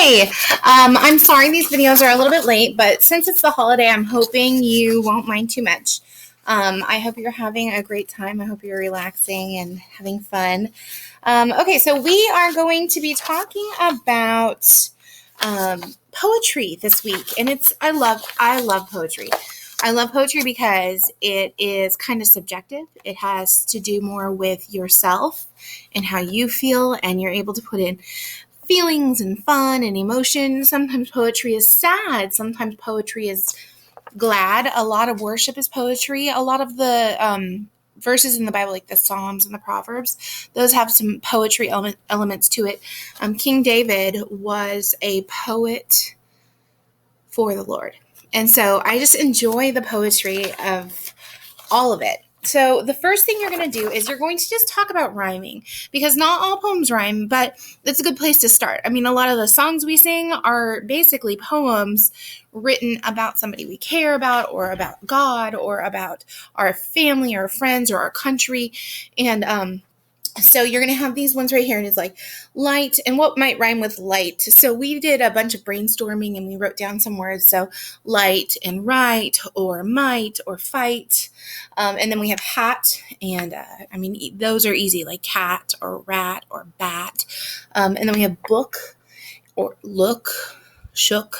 Hey, I'm sorry these videos are a little bit late, but since it's the holiday, I'm hoping you won't mind too much. I hope you're having a great time. I hope you're relaxing and having fun. Okay, so we are going to be talking about poetry this week, and I love poetry. I love poetry because it is kind of subjective. It has to do more with yourself and how you feel, and you're able to put in feelings and fun and emotion. Sometimes poetry is sad. Sometimes poetry is glad. A lot of worship is poetry. A lot of the verses in the Bible, like the Psalms and the Proverbs, those have some poetry elements to it. King David was a poet for the Lord. And so I just enjoy the poetry of all of it. So the first thing you're going to do is you're going to just talk about rhyming, because not all poems rhyme, but it's a good place to start. I mean, a lot of the songs we sing are basically poems written about somebody we care about, or about God, or about our family or friends or our country. And so you're going to have these ones right here, and it's like light, and what might rhyme with light. So we did a bunch of brainstorming, and we wrote down some words. So light and right, or might, or fight. And then we have hat, and those are easy, like cat, or rat, or bat. And then we have book, or look, shook,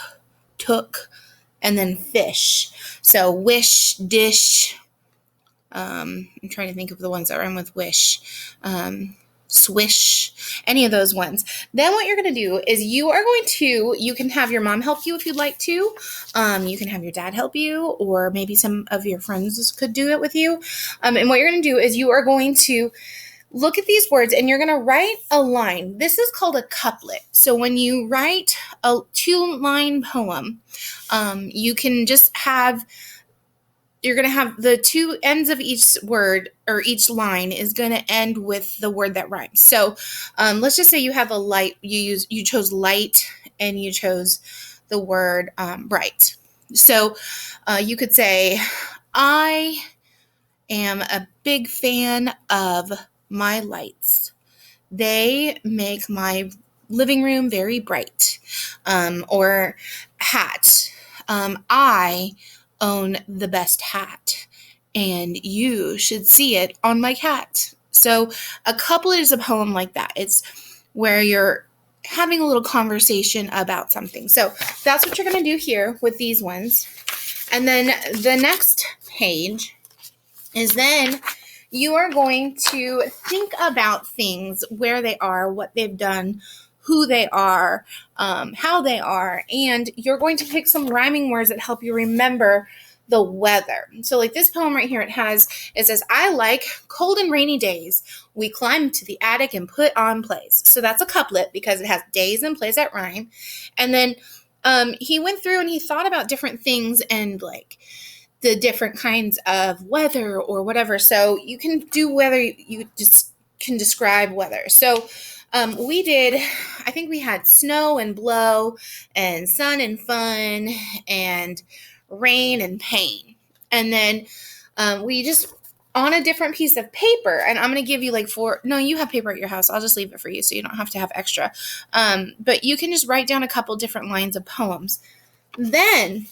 took, and then fish. So wish, dish. I'm trying to think of the ones that rhyme with wish. Swish, any of those ones. Then what you're going to do is you can have your mom help you if you'd like to. You can have your dad help you, or maybe some of your friends could do it with you. And what you're going to do is you are going to look at these words, and you're going to write a line. This is called a couplet. So when you write a 2-line poem, you can just have... You're going to have the two ends of each word, or each line is going to end with the word that rhymes. So let's just say you have a light, you chose light, and you chose the word bright. So you could say, I am a big fan of my lights. They make my living room very bright. Or hat. I own the best hat, and you should see it on my cat. So a couplet is a poem like that. It's where you're having a little conversation about something. So that's what you're going to do here with these ones. And then the next page is then you are going to think about things, where they are, what they've done, who they are, how they are, and you're going to pick some rhyming words that help you remember the weather. So like this poem right here, it says, I like cold and rainy days. We climb to the attic and put on plays. So that's a couplet because it has days and plays that rhyme. And then he went through and he thought about different things and like the different kinds of weather or whatever. So you can do weather, you just can describe weather. So I think we had snow and blow, and sun and fun, and rain and pain. And then we just, on a different piece of paper, and I'm going to give you you have paper at your house. I'll just leave it for you so you don't have to have extra. But you can just write down a couple different lines of poems. Then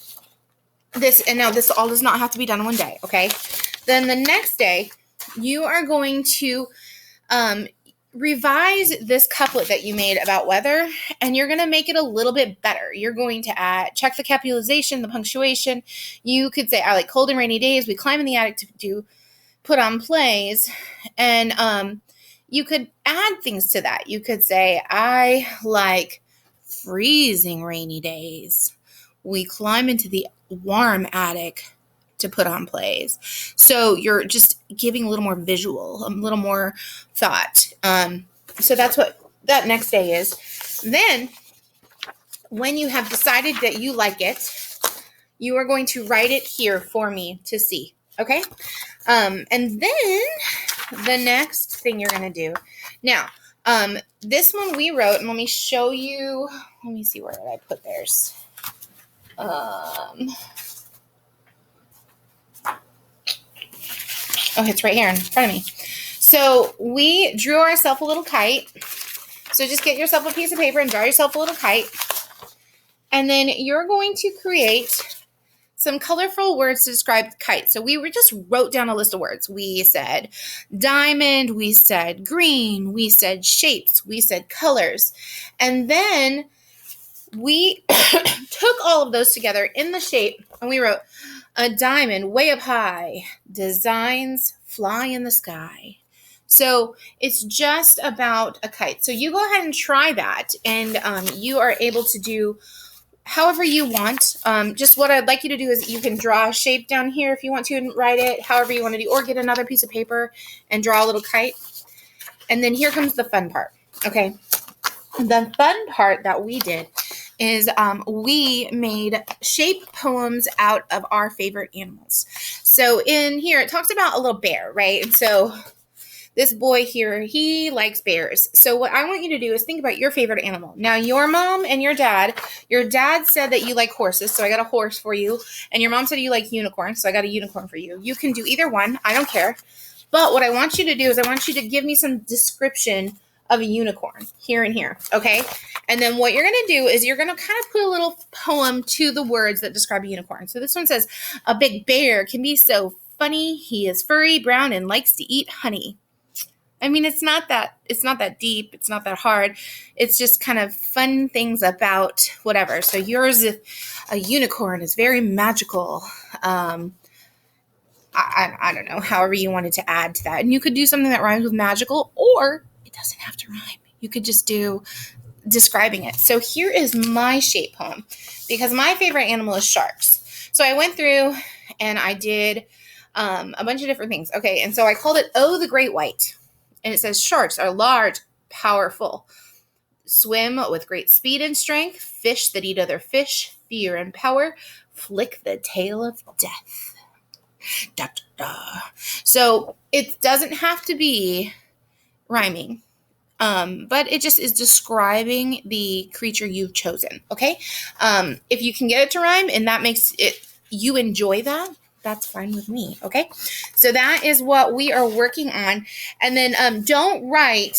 this all does not have to be done in one day, okay? Then the next day, you are going to revise this couplet that you made about weather, and you're going to make it a little bit better. You're going to check the capitalization, the punctuation. You could say, I like cold and rainy days. We climb in the attic to put on plays. And you could add things to that. You could say, I like freezing rainy days. We climb into the warm attic to put on plays. So you're just giving a little more visual, a little more thought. So that's what that next day is. Then when you have decided that you like it, you are going to write it here for me to see. Okay. And then the next thing you're going to do now, this one we wrote, and let me show you, let me see, where did I put theirs? Oh, it's right here in front of me. So we drew ourselves a little kite. So just get yourself a piece of paper and draw yourself a little kite. And then you're going to create some colorful words to describe kites. So we just wrote down a list of words. We said diamond, we said green, we said shapes, we said colors. And then we took all of those together in the shape and we wrote a diamond way up high, designs fly in the sky. So it's just about a kite. So you go ahead and try that, and you are able to do however you want. Just what I'd like you to do is you can draw a shape down here if you want to and write it however you want to do, or get another piece of paper and draw a little kite. And then here comes the fun part. Okay. The fun part that we did is we made shape poems out of our favorite animals. So in here, it talks about a little bear, right? And so this boy here, he likes bears. So what I want you to do is think about your favorite animal. Now, your mom and your dad said that you like horses, so I got a horse for you. And your mom said you like unicorns, so I got a unicorn for you. You can do either one. I don't care. But what I want you to do is I want you to give me some description of a unicorn here and here, okay? And then what you're going to do is you're going to kind of put a little poem to the words that describe a unicorn. So this one says, a big bear can be so funny. He is furry, brown, and likes to eat honey. I mean, it's not that deep. It's not that hard. It's just kind of fun things about whatever. So yours, a unicorn, is very magical. I don't know, however you wanted to add to that. And you could do something that rhymes with magical, or it doesn't have to rhyme. You could just do describing it. So here is my shape poem, because my favorite animal is sharks. So I went through and I did a bunch of different things. Okay, and so I called it Oh, the Great White. And it says sharks are large, powerful, swim with great speed and strength, fish that eat other fish, fear and power, flick the tail of death. Da, da, da. So it doesn't have to be rhyming, but it just is describing the creature you've chosen, okay? If you can get it to rhyme and that makes it, you enjoy that, that's fine with me, okay? So that is what we are working on. And then don't write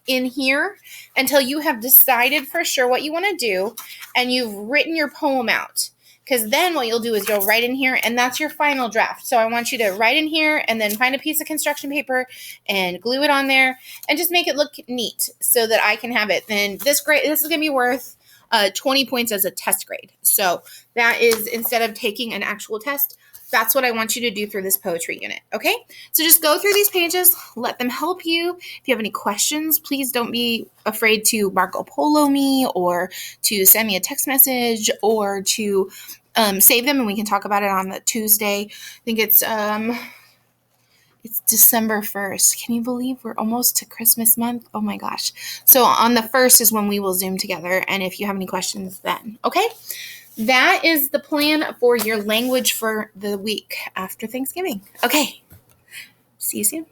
in here until you have decided for sure what you want to do and you've written your poem out. Because then what you'll do is you'll write in here, and that's your final draft. So I want you to write in here and then find a piece of construction paper and glue it on there and just make it look neat so that I can have it. Then this is going to be worth 20 points as a test grade. So that is, instead of taking an actual test, that's what I want you to do through this poetry unit, okay? So just go through these pages, let them help you. If you have any questions, please don't be afraid to Marco Polo me or to send me a text message or to save them and we can talk about it on the Tuesday. I think it's December 1st. Can you believe we're almost to Christmas month? Oh my gosh. So on the 1st is when we will Zoom together, and if you have any questions then, okay? That is the plan for your language for the week after Thanksgiving. Okay. See you soon.